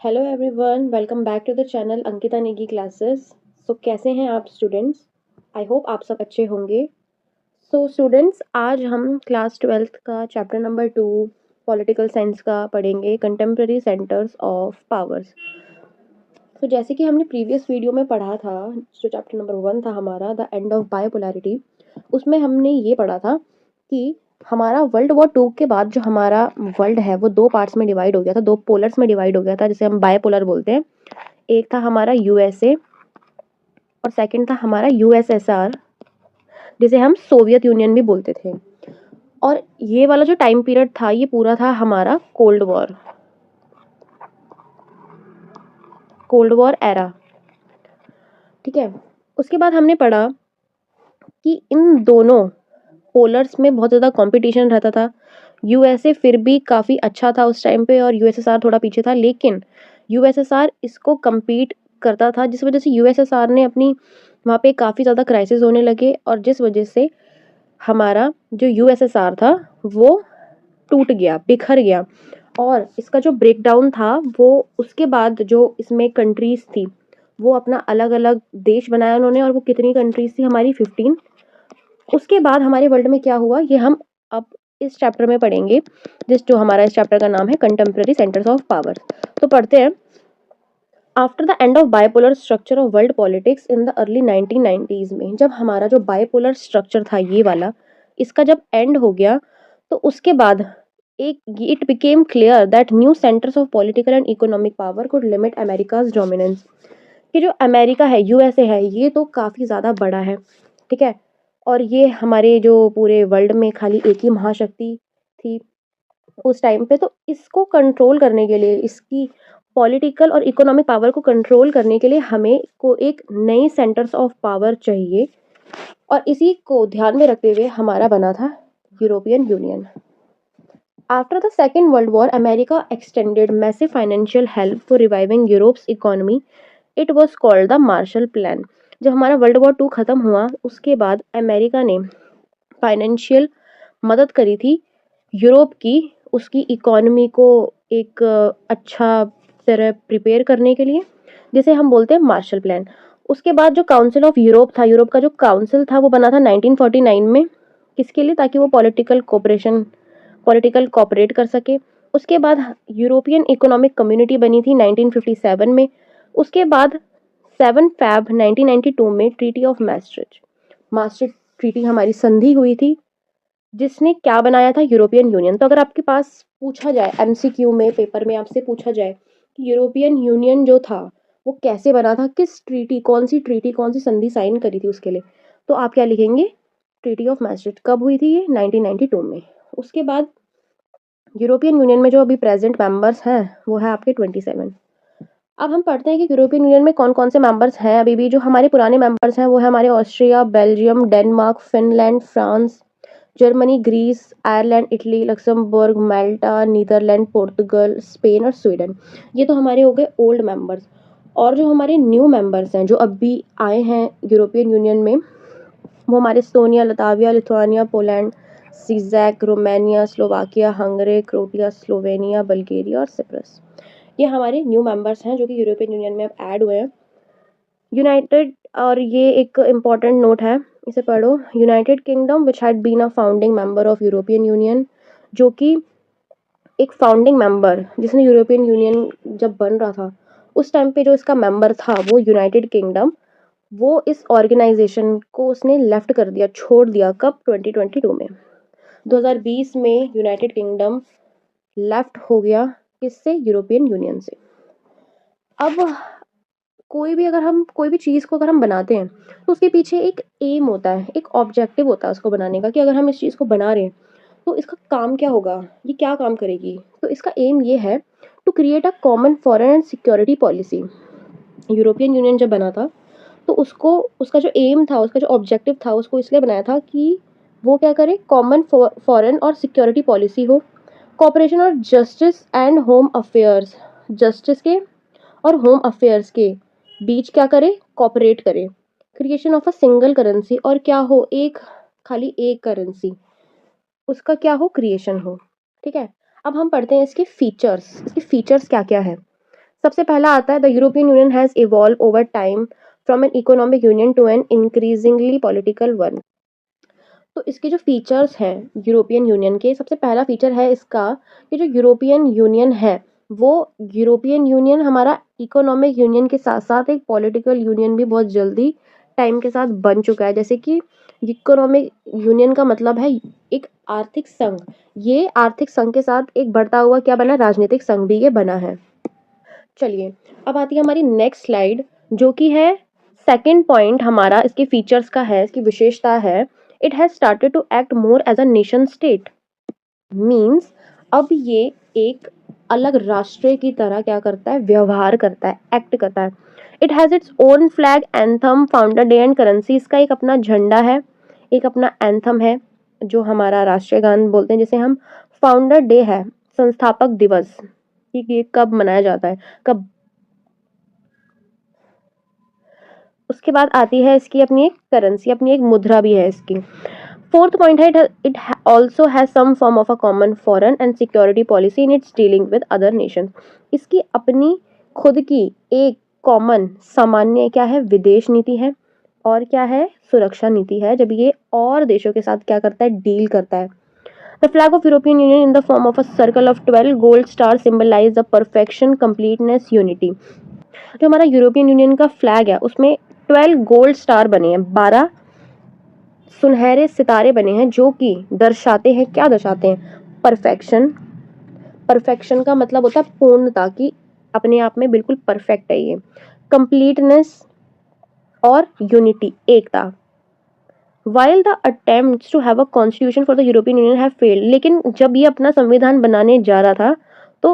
Hello everyone, welcome back to the channel Ankita Negi classes. So कैसे हैं आप स्टूडेंट्स? आई होप आप सब अच्छे होंगे। सो स्टूडेंट्स, आज हम क्लास 12th का चैप्टर नंबर 2 पॉलिटिकल साइंस का पढ़ेंगे, कंटेम्प्रेरी सेंटर्स ऑफ पावर्स। तो जैसे कि हमने प्रीवियस वीडियो में पढ़ा था, जो चैप्टर नंबर 1 था हमारा, द एंड ऑफ बायोपोलैरिटी, उसमें हमने ये पढ़ा था कि हमारा वर्ल्ड वॉर 2 के बाद जो हमारा वर्ल्ड है वो दो पार्ट्स में डिवाइड हो गया था, दो पोलर्स में डिवाइड हो गया था, जिसे हम बायोपोलर बोलते हैं। एक था हमारा यूएसए और सेकंड था हमारा यूएसएसआर, जिसे हम सोवियत यूनियन भी बोलते थे। और ये वाला जो टाइम पीरियड था ये पूरा था हमारा कोल्ड वॉर एरा। ठीक है, उसके बाद हमने पढ़ा कि इन दोनों पोलर्स में बहुत ज़्यादा कंपटीशन रहता था। यूएसए फिर भी काफ़ी अच्छा था उस टाइम पे और यूएसएसआर थोड़ा पीछे था, लेकिन यूएसएसआर इसको कम्पीट करता था, जिस वजह से यूएसएसआर ने अपनी वहाँ पे काफ़ी ज़्यादा क्राइसिस होने लगे और जिस वजह से हमारा जो यूएसएसआर था वो टूट गया, बिखर गया। और इसका जो ब्रेकडाउन था वो उसके बाद जो इसमें कंट्रीज थी वो अपना अलग अलग देश बनाया उन्होंने, और वो कितनी कंट्रीज थी हमारी 15। उसके बाद हमारे वर्ल्ड में क्या हुआ ये हम अब इस चैप्टर में पढ़ेंगे, जो हमारा इस चैप्टर का नाम है कंटेम्प्रेरी सेंटर्स ऑफ पावर। तो पढ़ते हैं। After the end of bipolar structure of world politics in the early 1990s में, जब हमारा जो बायपोलर स्ट्रक्चर था ये वाला, इसका जब एंड हो गया तो उसके बाद it became clear that new centres of political and economic power could limit America's dominance. कि जो अमेरिका है, यूएसए है, ये तो काफ़ी ज़्यादा बड़ा है, ठीक है, और ये हमारे जो पूरे वर्ल्ड में खाली एक ही महाशक्ति थी उस टाइम पे। तो इसको कंट्रोल करने के लिए, इसकी पॉलिटिकल और इकोनॉमिक पावर को कंट्रोल करने के लिए हमें को एक नई सेंटर्स ऑफ पावर चाहिए, और इसी को ध्यान में रखते हुए हमारा बना था European union. After the Second World War, America extended massive financial help for reviving Europe's economy. It was called the Marshall Plan. जब हमारा वर्ल्ड वॉर 2 ख़त्म हुआ उसके बाद अमेरिका ने फाइनेंशियल मदद करी थी यूरोप की, उसकी इकोनॉमी को एक अच्छा तरह प्रिपेयर करने के लिए, जिसे हम बोलते हैं मार्शल प्लान। उसके बाद जो काउंसिल ऑफ यूरोप था, यूरोप का जो काउंसिल था वो बना था 1949 में। किसके लिए? ताकि वो पॉलिटिकल कोऑपरेट कर सके। उसके बाद यूरोपियन इकोनॉमिक कम्युनिटी बनी थी 1957 में। उसके बाद 7 फैब 1992 में ट्रीटी ऑफ मास्ट्रिक्ट ट्रीटी हमारी संधि हुई थी, जिसने क्या बनाया था? European union. तो अगर आपके पास पूछा जाए एमसीक्यू में, पेपर में आपसे पूछा जाए कि यूरोपियन यूनियन जो था वो कैसे बना था, किस ट्रीटी, कौन सी संधि साइन करी थी उसके लिए, तो आप क्या लिखेंगे? Treaty of Maastricht. कब हुई थी ये? 1992 में। उसके बाद यूरोपियन यूनियन में जो अभी प्रेजेंट मेंबर्स हैं वो है आपके 27। अब हम पढ़ते हैं कि यूरोपियन यूनियन में कौन कौन से मेंबर्स हैं अभी भी। जो हमारे पुराने मेंबर्स हैं वो है हमारे Austria, Belgium, Denmark, Finland, France, Germany, Greece, Ireland, Italy, Luxembourg, Malta, Netherland, Portugal, Spain और स्वीडन। ये तो हमारे हो गए ओल्ड मेंबर्स। और जो हमारे न्यू मेंबर्स हैं जो अभी आए हैं यूरोपियन यूनियन में, वो हमारे एस्टोनिया, लताविया, लिथुआनिया, पोलैंड, सीजैक, Romania, Slovakia, Hungary, Croatia, Slovenia, Bulgaria और सिप्रस। ये हमारे न्यू मेंबर्स हैं जो कि यूरोपियन यूनियन में अब ऐड हुए हैं। यूनाइटेड, और ये एक इम्पॉर्टेंट नोट है, इसे पढ़ो। United Kingdom which had been a founding member of European Union, जो कि एक फाउंडिंग मेंबर, जिसने यूरोपियन यूनियन जब बन रहा था उस टाइम पे जो इसका मेंबर था वो यूनाइटेड किंगडम, वो इस ऑर्गेनाइजेशन को उसने लेफ्ट कर दिया, छोड़ दिया। कब? 2022 में। 2020 में यूनाइटेड किंगडम लेफ्ट हो गया, किससे? यूरोपियन यूनियन से। अब कोई भी चीज़ को अगर हम बनाते हैं तो उसके पीछे एक एम होता है, एक ऑब्जेक्टिव होता है उसको बनाने का, कि अगर हम इस चीज़ को बना रहे हैं तो इसका काम क्या होगा, ये क्या काम करेगी। तो इसका एम ये है to create a common foreign and security policy. European Union जब बना था तो उसको, उसका जो एम था, उसका जो ऑब्जेक्टिव था, उसको इसलिए बनाया था कि वो क्या करे? कॉमन फॉरेन और सिक्योरिटी पॉलिसी हो, कॉपरेशन और justice and home affairs, justice के और होम अफेयर्स के बीच क्या करे? कॉपरेट करे। Creation of a single currency, और क्या हो? खाली एक करेंसी, उसका क्या हो? क्रिएशन हो। ठीक है, अब हम पढ़ते हैं इसके फीचर्स। इसके फीचर्स क्या क्या है? सबसे पहला आता है the European Union has evolve over time from an economic union to an increasingly political one. तो इसके जो फीचर्स हैं यूरोपियन यूनियन के, सबसे पहला फीचर है इसका कि जो यूरोपियन यूनियन है वो यूरोपियन यूनियन हमारा इकोनॉमिक यूनियन के साथ साथ एक पॉलिटिकल यूनियन भी बहुत जल्दी टाइम के साथ बन चुका है। जैसे कि इकोनॉमिक यूनियन का मतलब है एक आर्थिक संघ, ये आर्थिक संघ के साथ एक बढ़ता हुआ क्या बना, राजनीतिक संघ भी ये बना है। चलिए अब आती है हमारी नेक्स्ट स्लाइड, जो कि है सेकंड पॉइंट हमारा इसके फीचर्स का है, इसकी विशेषता है it has started to act more as a nation state. Means अब ये एक अलग राष्ट्र की तरह क्या करता है, व्यवहार करता है, एक्ट करता है। It has its own flag, anthem, founder day and currency. इसका एक अपना झंडा है, एक अपना एंथम है जो हमारा राष्ट्रीय गान बोलते हैं, जैसे हम फाउंडर डे है, संस्थापक दिवस, कि ये कब मनाया जाता है, कब। उसके बाद आती है इसकी अपनी एक करेंसी, अपनी एक मुद्रा भी है इसकी। फोर्थ पॉइंट है it also has some form of a common foreign and security policy in its dealing with other nation. इसकी अपनी खुद की एक कॉमन सामान्य क्या है, विदेश नीति है, और क्या है, सुरक्षा नीति है, जब ये और देशों के साथ क्या करता है, डील करता है। The flag of European Union in the form of a circle of 12 gold star symbolise the perfection, completeness, unity. जो हमारा यूरोपियन यूनियन का फ्लैग है उसमें 12 गोल्ड स्टार बने हैं, 12 सुनहरे सितारे बने हैं, जो कि दर्शाते हैं, क्या दर्शाते हैं, परफेक्शन। परफेक्शन का मतलब होता है पूर्णता, की अपने आप में बिल्कुल परफेक्ट है ये। कंप्लीटनेस और unity, Ekta. While the attempts to have a constitution for the European Union have failed, लेकिन जब ये अपना संविधान बनाने जा रहा था तो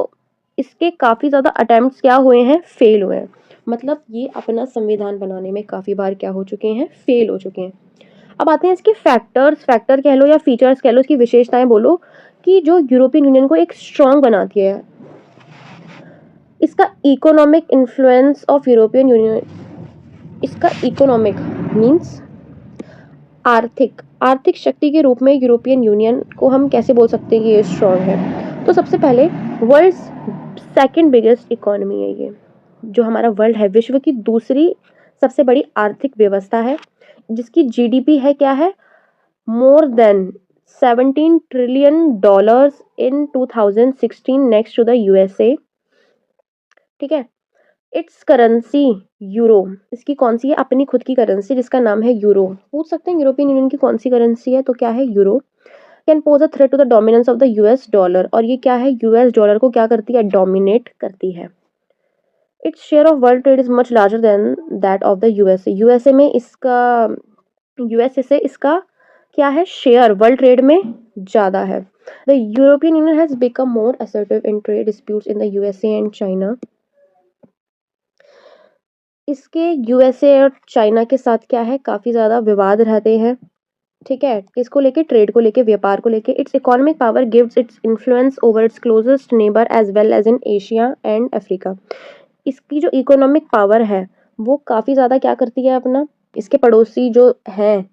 इसके काफ़ी ज़्यादा अटेम्प्ट्स क्या हुए हैं, फेल हुए हैं। मतलब ये अपना संविधान बनाने में काफ़ी बार क्या हो चुके हैं, फेल हो चुके हैं। अब आते हैं इसके फैक्टर्स, फैक्टर कह लो या फीचर्स कह लो, इसकी विशेषताएं बोलो कि जो यूरोपियन यूनियन को एक स्ट्रॉन्ग बनाती है। इसका economic influence of European union, इसका इकोनॉमिक मीन्स आर्थिक, आर्थिक शक्ति के रूप में यूरोपियन यूनियन को हम कैसे बोल सकते हैं कि ये स्ट्रॉन्ग है। तो सबसे पहले वर्ल्ड्स सेकंड बिगेस्ट इकोनॉमी है ये, जो हमारा वर्ल्ड है, विश्व की दूसरी सबसे बड़ी आर्थिक व्यवस्था है, जिसकी जीडीपी है क्या है, more than 17 trillion dollars in 2016, next to the USA. ठीक है, इट्स करेंसी यूरो, इसकी कौन सी है, अपनी खुद की करेंसी जिसका नाम है यूरो। पूछ सकते हैं यूरोपियन यूनियन की कौन सी करेंसी है, तो क्या है, euro. Can pose a threat to the dominance of the US dollar, और ये क्या है, यूएस डॉलर को क्या करती है, डोमिनेट करती है। Its share of world trade is much larger than that of the USA, USA में इसका, यूएसए से इसका क्या है, शेयर वर्ल्ड ट्रेड में ज़्यादा है। The European Union has become more assertive in trade disputes in the USA and China. इसके यूएसए और चाइना के साथ क्या है, काफ़ी ज़्यादा विवाद रहते हैं। ठीक है, किसको लेके, ट्रेड को लेके, व्यापार को लेके। Its economic power gives its influence over its closest neighbour as well as in Asia and Africa. इसकी जो इकोनॉमिक पावर है वो काफ़ी ज़्यादा क्या करती है, अपना इसके पड़ोसी जो हैं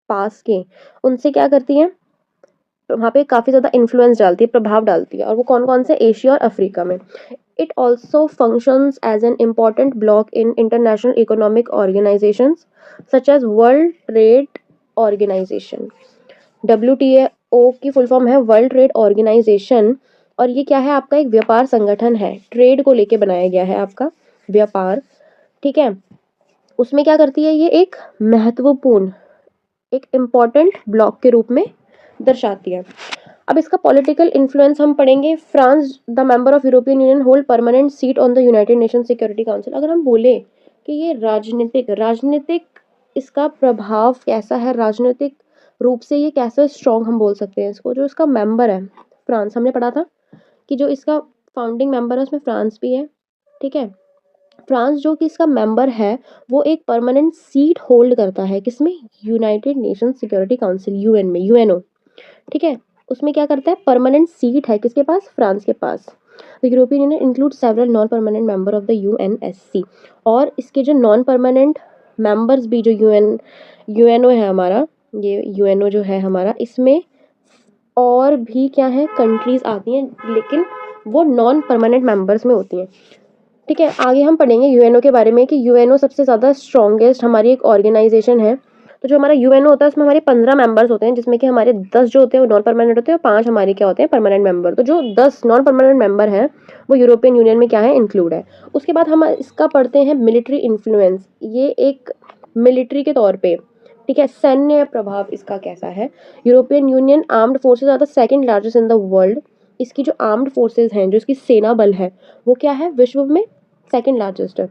पास के, उनसे क्या करती है, वहाँ पे काफ़ी ज़्यादा इन्फ्लुएंस डालती है, प्रभाव डालती है, और वो कौन कौन से, एशिया और अफ्रीका में। It also functions as an important bloc in international economic organizations such as World Trade Organization. WTO की फुल फॉर्म है वर्ल्ड ट्रेड ऑर्गेनाइजेशन, और ये क्या है, आपका एक व्यापार संगठन है, ट्रेड को लेके बनाया गया है आपका व्यापार। ठीक है, उसमें क्या करती है, ये एक महत्वपूर्ण, एक इम्पॉर्टेंट ब्लॉक के रूप में दर्शाती है। अब इसका पॉलिटिकल इन्फ्लुएंस हम पढ़ेंगे। France the member of European union hold permanent seat on the United nation security council. अगर हम बोले कि ये राजनीतिक, राजनीतिक इसका प्रभाव कैसा है, राजनीतिक रूप से ये कैसे स्ट्रॉन्ग हम बोल सकते हैं इसको, जो इसका मेंबर है फ्रांस, हमने पढ़ा था कि जो इसका फाउंडिंग मेंबर है उसमें फ्रांस भी है। ठीक है, फ्रांस जो कि इसका मेंबर है वो एक परमानेंट सीट होल्ड करता है, किसमें, United nation security council, UN में, यूएनओ। ठीक है, उसमें क्या करता है, परमानेंट सीट है किसके पास, फ्रांस के पास। The European union include several non permanent member of the UNSC, और इसके जो नॉन परमानेंट मेंबर्स भी, जो यूएनओ है हमारा, ये यूएनओ जो है हमारा, इसमें और भी क्या है, कंट्रीज आती हैं, लेकिन वो नॉन परमानेंट मेंबर्स में होती हैं। ठीक है, आगे हम पढ़ेंगे यूएनओ के बारे में कि यूएनओ सबसे ज़्यादा स्ट्रॉन्गेस्ट हमारी एक ऑर्गेनाइजेशन है। तो जो हमारा यूएनओ होता है उसमें हमारे 15 मेंबर्स होते हैं, जिसमें कि हमारे 10 जो होते हैं वो नॉन परमानेंट होते हैं और 5 हमारे क्या होते हैं, परमानेंट मेंबर। तो जो 10 नॉन परमानेंट मेंबर हैं वो यूरोपियन यूनियन में क्या है, इंक्लूड है। उसके बाद हम इसका पढ़ते हैं मिलिट्री इन्फ्लुएंस। ये एक मिलिट्री के तौर पे, ठीक है, सैन्य प्रभाव इसका कैसा है। European Union armed forces are the second largest in the world. इसकी जो आर्म्ड फोर्सेज हैं, जो इसकी सेना बल है, वो क्या है, विश्व में सेकंड लार्जेस्ट है।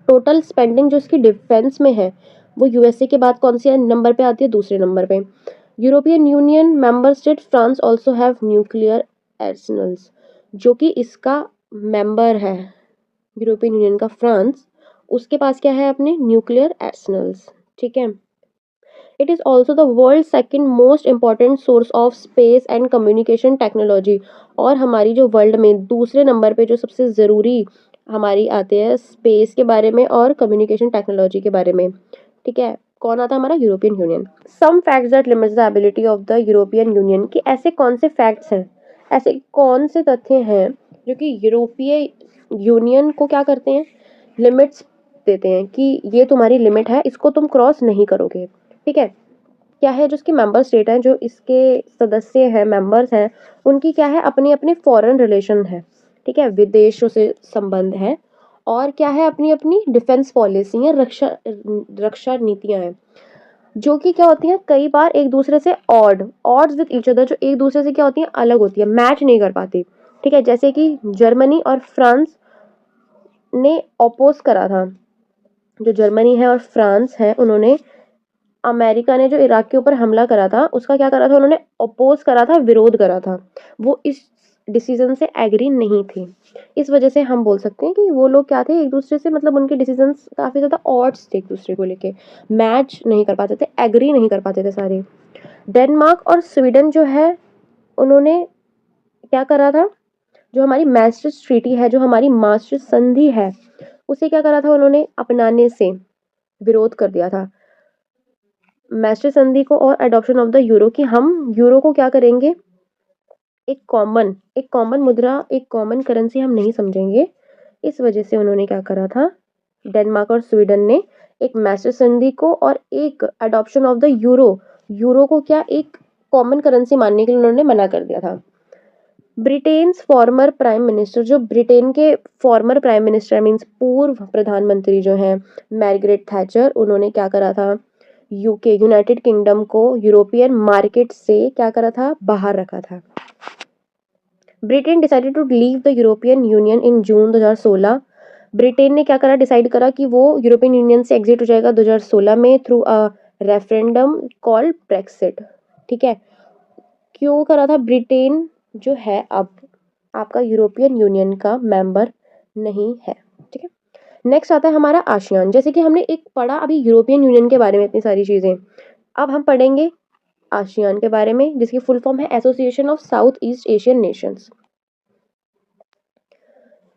टोटल स्पेंडिंग जो इसकी डिफेंस में है वो यूएसए के बाद कौन से नंबर पे आती है, दूसरे नंबर पे। European union member state France also have nuclear arsenals. जो कि इसका मेंबर है यूरोपियन यूनियन का फ्रांस, उसके पास क्या है, अपने न्यूक्लियर आर्सेनल्स। ठीक है, it is also the world second most important source of space and communication technology. और हमारी जो वर्ल्ड में दूसरे नंबर पे जो सबसे ज़रूरी हमारी आते हैं स्पेस के बारे में और कम्युनिकेशन टेक्नोलॉजी के बारे में, ठीक है, कौन आता है, हमारा European Union. Some facts that limits the ability of the European Union, कि ऐसे कौन से फैक्ट्स हैं, ऐसे कौन से तथ्य हैं जो कि यूरोपीय यूनियन को क्या करते हैं, लिमिट्स देते हैं कि ये तुम्हारी लिमिट है, इसको तुम क्रॉस नहीं करोगे। ठीक है, क्या है, जो इसके मेंबर स्टेट हैं, जो इसके सदस्य हैं, मेंबर्स हैं, उनकी क्या है, अपनी अपनी फॉरेन रिलेशन है। ठीक है, विदेशों से संबंध है। और क्या है, अपनी अपनी डिफेंस पॉलिसी है, रक्षा रक्षा नीतियां हैं, जो कि क्या होती हैं, कई बार एक दूसरे से ऑड्स विद ईच अदर, जो एक दूसरे से क्या होती हैं, अलग होती है, मैच नहीं कर पाती। ठीक है, जैसे कि जर्मनी और फ्रांस ने अपोज करा था, जो जर्मनी है और फ्रांस है, उन्होंने अमेरिका ने जो इराक के ऊपर हमला करा था उसका क्या करा था, उन्होंने अपोज करा था, विरोध करा था। वो इस डिसीजन से एग्री नहीं थे। इस वजह से हम बोल सकते हैं कि वो लोग क्या थे, एक दूसरे से, मतलब उनके डिसीजंस काफ़ी ज़्यादा ऑड्स थे एक दूसरे को लेके, मैच नहीं कर पाते थे, एग्री नहीं कर पाते थे सारे। डेनमार्क और स्वीडन जो है, उन्होंने क्या करा था, जो हमारी मैस्ट्रिक्ट ट्रीटी है, जो हमारी मास्ट्रिक्ट संधि है, उसे क्या करा था, उन्होंने अपनाने से विरोध कर दिया था, मैस्ट्रिक्ट संधि को और एडॉप्शन ऑफ द यूरो, कि हम यूरो को क्या करेंगे, एक कॉमन मुद्रा, एक कॉमन करेंसी हम नहीं समझेंगे। इस वजह से उन्होंने क्या करा था, डेनमार्क और स्वीडन ने एक मैस्ट्रिक्ट संधि को और एक एडॉप्शन ऑफ द यूरो को क्या, एक कॉमन करेंसी मानने के लिए उन्होंने मना कर दिया था। ब्रिटेन फॉर्मर प्राइम मिनिस्टर, जो ब्रिटेन के फॉर्मर प्राइम मिनिस्टर मीन्स पूर्व प्रधानमंत्री जो हैं, मैर्गरेट थैचर, उन्होंने क्या करा था, यूके यूनाइटेड किंगडम को यूरोपियन मार्केट से क्या करा था, बाहर रखा था। Britain decided to leave the European Union in June 2016। Britain ने क्या करा, डिसाइड करा कि वो यूरोपियन यूनियन से एग्जिट हो जाएगा 2016 में through a referendum called Brexit. ठीक है, क्यों करा था, ब्रिटेन जो है अब आपका यूरोपियन यूनियन का मेंबर नहीं है। ठीक है, नेक्स्ट आता है हमारा आसियान। जैसे कि हमने एक पढ़ा अभी यूरोपियन यूनियन के बारे में इतनी सारी चीज़ें, अब हम पढ़ेंगे आसियान के बारे में, जिसकी फुल फॉर्म है association of south east Asian Nations.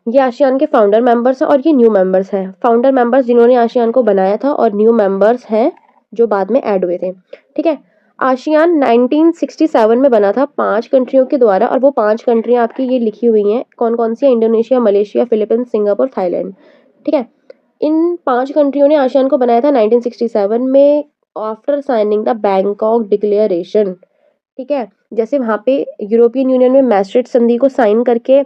ये आसियान के फाउंडर मेंबर्स हैं और ये न्यू मेंबर्स हैं। फाउंडर मेंबर्स जिन्होंने आसियान को बनाया था, और न्यू मेंबर्स हैं जो बाद में ऐड हुए थे। ठीक है, आसियान 1967 में बना था 5 कंट्रियों के द्वारा, और वो 5 कंट्रियां आपकी ये लिखी हुई हैं, कौन कौन सी है, Indonesia, Malaysia, Philippines, Singapore, Thailand. ठीक है, इन 5 कंट्रियों ने आसियान को बनाया था 1967 में, after signing the Bangkok declaration. ठीक है, जैसे वहाँ पे यूरोपियन यूनियन में मैस्ट्रिक्ट संधि को साइन करके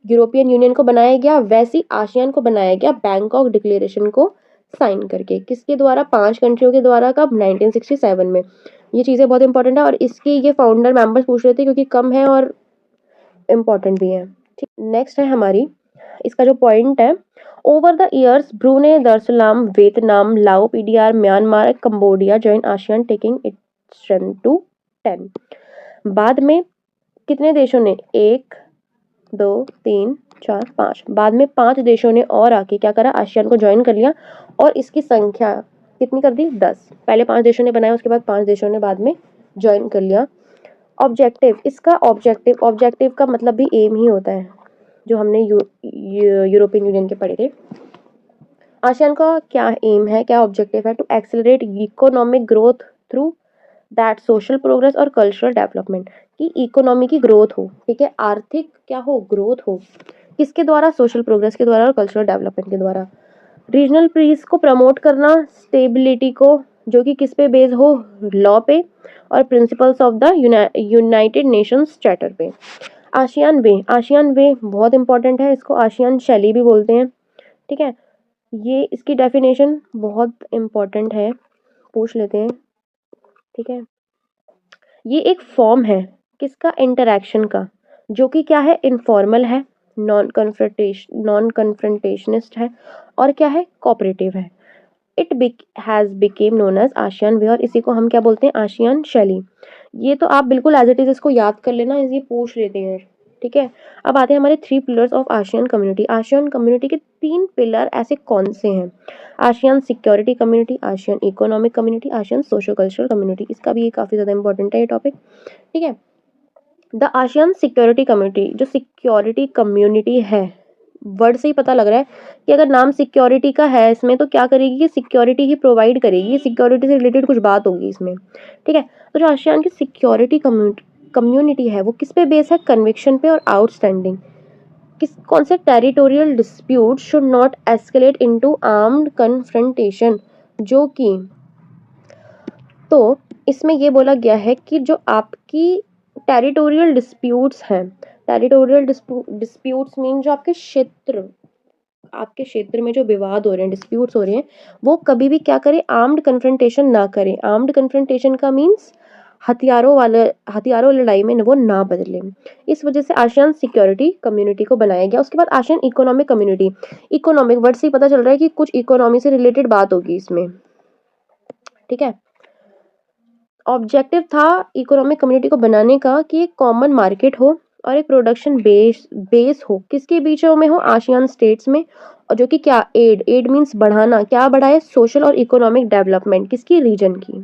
यूरोपियन यूनियन को बनाया गया, वैसी आसियान को बनाया गया बैंकॉक डिक्लेरेशन को साइन करके। किसके द्वारा, 5 कंट्रियों के द्वारा, कब, 1967 में। ये चीज़ें बहुत इंपॉर्टेंट है, और इसके ये फाउंडर मेंबर्स पूछ रहे थे क्योंकि कम है और इम्पॉर्टेंट भी है। ठीक, नेक्स्ट है हमारी, इसका जो पॉइंट है, over the years Brunei, Darussalam, Vietnam, Lao, PDR, Myanmar, Cambodia join ASEAN taking it strength to 10। बाद में कितने देशों ने, 1 2 3 4 5, बाद में 5 देशों ने और आके क्या करा, आसियान को ज्वाइन कर लिया, और इसकी संख्या कितनी कर दी, 10। पहले 5 देशों ने बनाया, उसके बाद 5 देशों ने बाद में ज्वाइन कर लिया। ऑब्जेक्टिव, इसका ऑब्जेक्टिव का मतलब भी एम ही होता है, जो हमने यूरोपियन यूनियन के पढ़े थे। आसियान का क्या एम है, क्या ऑब्जेक्टिव है, to accelerate economic growth through that social progress और कल्चरल डेवलपमेंट, कि इकोनॉमी की ग्रोथ हो, ठीक है, आर्थिक क्या हो, ग्रोथ हो, किसके द्वारा? सोशल प्रोग्रेस के द्वारा और कल्चरल डेवलपमेंट के द्वारा। रीजनल पीस को प्रमोट करना, स्टेबिलिटी को, जो कि किस पे बेस हो? लॉ पे और principles of the United Nations charter पे। आशियान वे, आशियान वे बहुत इंपॉर्टेंट है, इसको आशियान शैली भी बोलते हैं, ठीक है। ये इसकी डेफिनेशन बहुत इंपॉर्टेंट है, पूछ लेते हैं, ठीक है। ये एक फॉर्म है किसका? इंटरैक्शन का, जो कि क्या है? इनफॉर्मल है, नॉन कन्फ्रंटेशनिस्ट है और क्या है? कोऑपरेटिव है। It has become known as ASEAN way, और इसी को हम क्या बोलते हैं? आशियान शैली। ये तो आप बिल्कुल एज इट इज इसको याद कर लेना, ये पूछ लेते हैं, ठीक है। अब आते हैं हमारे 3 pillars of ASEAN community. ASEAN community के 3 पिलर ऐसे कौन से हैं? ASEAN security community, ASEAN economic community, ASEAN socio cultural community. इसका भी ये काफी ज्यादा इंपॉर्टेंट है ये टॉपिक, ठीक है। द आशियान सिक्योरिटी कम्युनिटी, जो सिक्योरिटी कम्युनिटी है, वर्ड से ही पता लग रहा है कि अगर नाम सिक्योरिटी का है इसमें तो क्या करेगी? कि सिक्योरिटी ही प्रोवाइड करेगी, सिक्योरिटी से रिलेटेड कुछ बात होगी इसमें, ठीक है। तो जो आशियान की सिक्योरिटी कम्युनिटी है वो किस पे बेस है? कन्विक्शन पे और आउटस्टैंडिंग। किस कौन से? Territorial dispute should not escalate into armed confrontation, जो कि, तो इसमें ये बोला गया है कि जो आपकी टेरिटोरियल डिस्प्यूट्स हैं, टेरिटोरियल डिस्प्यूट्स मीन जो आपके क्षेत्र में जो विवाद हो रहे हैं, डिस्प्यूट्स हो रहे हैं, वो कभी भी क्या करें? आर्म्ड कन्फ्रंटेशन ना करें। आर्म्ड कन्फ्रंटेशन का मीन्स हथियारों लड़ाई में वो ना बदले। इस वजह से आशियान सिक्योरिटी कम्युनिटी को बनाया गया। उसके बाद ASEAN economic community, economic word से ही पता चल रहा है कि कुछ इकोनॉमी से रिलेटेड बात होगी इसमें, ठीक है। ऑब्जेक्टिव था इकोनॉमिक कम्युनिटी को बनाने का कि एक कॉमन मार्केट हो और एक प्रोडक्शन बेस हो, किसके बीचों में हो? आशियान स्टेट्स में, और जो कि क्या? एड मींस बढ़ाना, क्या बढ़ाए? सोशल और इकोनॉमिक डेवलपमेंट, किसकी? रीजन की।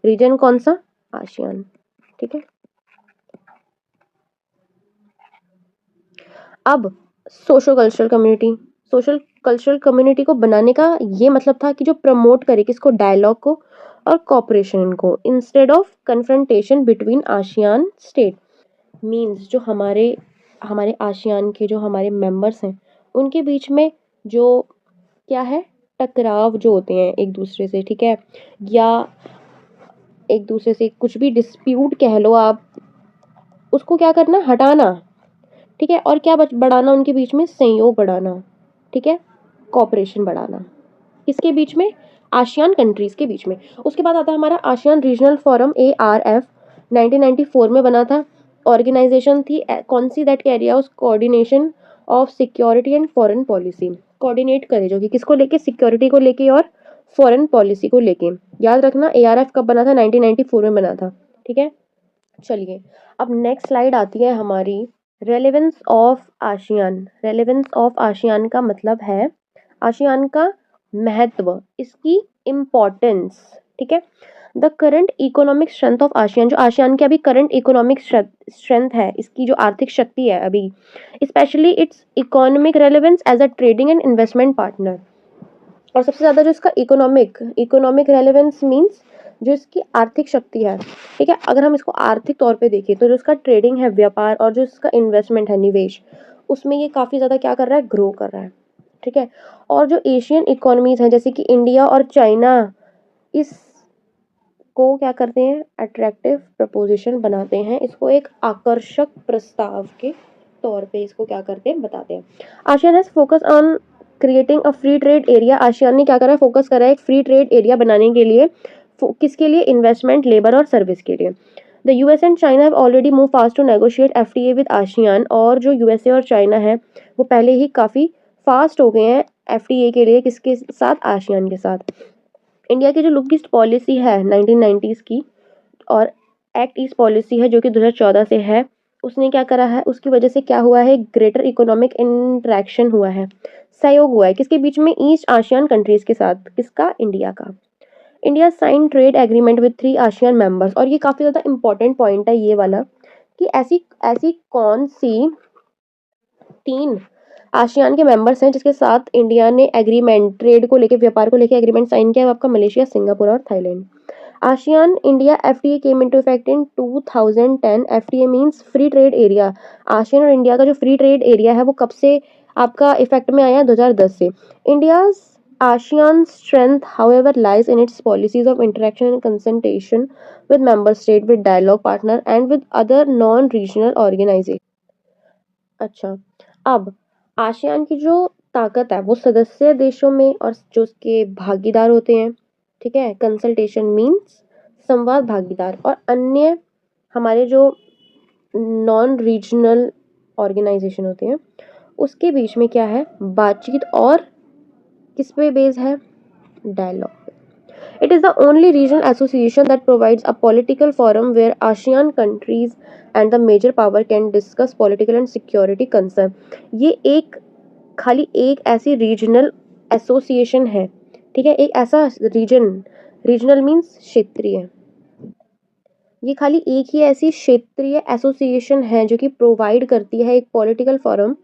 रीजन कौन सा? आशियान, ठीक है। अब सोशल कल्चरल कम्युनिटी को बनाने का ये मतलब था कि जो प्रमोट करे किसको? डायलॉग को और कॉपरेशन को, instead of confrontation between ASEAN state. Means जो हमारे हमारे आशियान के जो हमारे मेंबर्स हैं उनके बीच में जो क्या है? टकराव जो होते हैं एक दूसरे से, ठीक है, या एक दूसरे से कुछ भी डिस्प्यूट कह लो आप, उसको क्या करना? हटाना, ठीक है। और क्या बढ़ाना? उनके बीच में सहयोग बढ़ाना, ठीक है, कॉपरेशन बढ़ाना, किसके बीच में? आशियान कंट्रीज के बीच में। उसके बाद आता है हमारा आशियान रीजनल फोरम, ARF, 1994 में बना था। ऑर्गेनाइजेशन थी कौन सी? That carry out coordination of security and foreign policy, coordinate करे जो कि किसको लेके? सिक्योरिटी को लेके और फॉरेन पॉलिसी को लेके। याद रखना ARF कब बना था? 1994 में बना था, ठीक है। चलिए अब नेक्स्ट स्लाइड आती है हमारी, relevance of ASEAN. Relevance of ASEAN का मतलब है आशियान का महत्व, इसकी इम्पोर्टेंस, ठीक है। The current economic strength of ASEAN, जो आशियान की अभी करंट इकोनॉमिक स्ट्रेंथ है, इसकी जो आर्थिक शक्ति है अभी, specially its economic relevance as a trading and investment partner. और सबसे ज्यादा जो इसका इकोनॉमिक रेलेवेंस मींस जो इसकी आर्थिक शक्ति है, ठीक है। अगर हम इसको आर्थिक तौर पे देखें तो जो इसका ट्रेडिंग है, व्यापार, और जो इसका इन्वेस्टमेंट है, निवेश, उसमें ये काफी ज्यादा क्या कर रहा है? ग्रो कर रहा है, ठीक है। और जो एशियन इकोनॉमीज हैं जैसे कि इंडिया और चाइना, इसको क्या करते हैं? अट्रैक्टिव प्रपोजिशन बनाते हैं, इसको एक आकर्षक प्रस्ताव के तौर पे इसको क्या करते हैं? बताते हैं। ASEAN has focus on creating a free trade area. ASEAN ने क्या करा है? फोकस करा है एक फ्री ट्रेड एरिया बनाने के लिए, किसके लिए? इन्वेस्टमेंट, लेबर और सर्विस के लिए। The US and China have already move fast to negotiate FTA with ASEAN, और जो यूएसए और चाइना है वो पहले ही काफी फास्ट हो गए हैं FTA के लिए, किसके साथ? आशियान के साथ। इंडिया की जो लुक ईस्ट पॉलिसी है 1990s की, और एक्ट ईस्ट पॉलिसी है जो कि 2014 से है, उसने क्या करा है? उसकी वजह से क्या हुआ है? ग्रेटर इकोनॉमिक इंटरेक्शन हुआ है, सहयोग हुआ है, किसके बीच में? ईस्ट आशियान कंट्रीज के साथ, किसका? इंडिया का। India sign trade agreement with 3 ASEAN members, और ये काफी ज्यादा इंपॉर्टेंट पॉइंट है ये वाला, कि ऐसी ऐसी कौन सी 3 आशियान के मेंबर्स हैं जिसके साथ इंडिया ने एग्रीमेंट, ट्रेड को लेके, व्यापार को लेके एग्रीमेंट साइन किया है? आपका मलेशिया, सिंगापुर और Thailand. ASEAN India FTA came into effect in 2010. FTA means free trade area. ASEAN और इंडिया का जो फ्री ट्रेड एरिया है वो कब से आपका इफेक्ट में आया? 2010 से। India's ASEAN strength, however, lies in its policies of interaction and consultation with member state, with dialogue partner, and with other non-regional organizations. अच्छा, अब आसियान की जो ताकत है वो सदस्य देशों में और जो उसके भागीदार होते हैं, ठीक है, कंसल्टेशन मीन्स संवाद भागीदार, और अन्य हमारे जो नॉन रीजनल ऑर्गेनाइजेशन होते हैं उसके बीच में क्या है? बातचीत, और किस पे बेस है? डायलॉग पे। It is the only regional association that provides a political forum where ASEAN countries and the major power can discuss political and security concern. ये एक खाली एक ऐसी रीजनल एसोसिएशन है, ठीक है, एक ऐसा रीजनल मीन्स क्षेत्रीय, ये खाली एक ही ऐसी क्षेत्रीय एसोसिएशन है जो कि प्रोवाइड करती है एक पॉलिटिकल फोरम,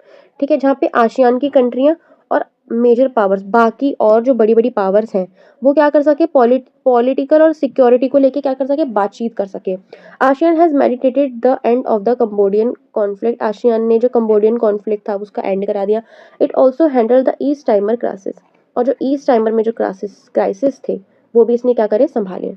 ठीक है, जहाँ पे आसियान की कंट्रियाँ और मेजर पावर्स, बाकी और जो बड़ी बड़ी पावर्स हैं वो क्या कर सके? पॉलिटिकल और सिक्योरिटी को लेके क्या कर सके? बातचीत कर सके। ASEAN has meditated the end of the Cambodian conflict. ASEAN ने जो कंबोडियन कॉन्फ्लिक्ट था उसका एंड करा दिया। It also handle the east timer crisis, और जो ईस्ट टाइमर में जो क्राइसिस थे वो भी इसने क्या करे? संभाले।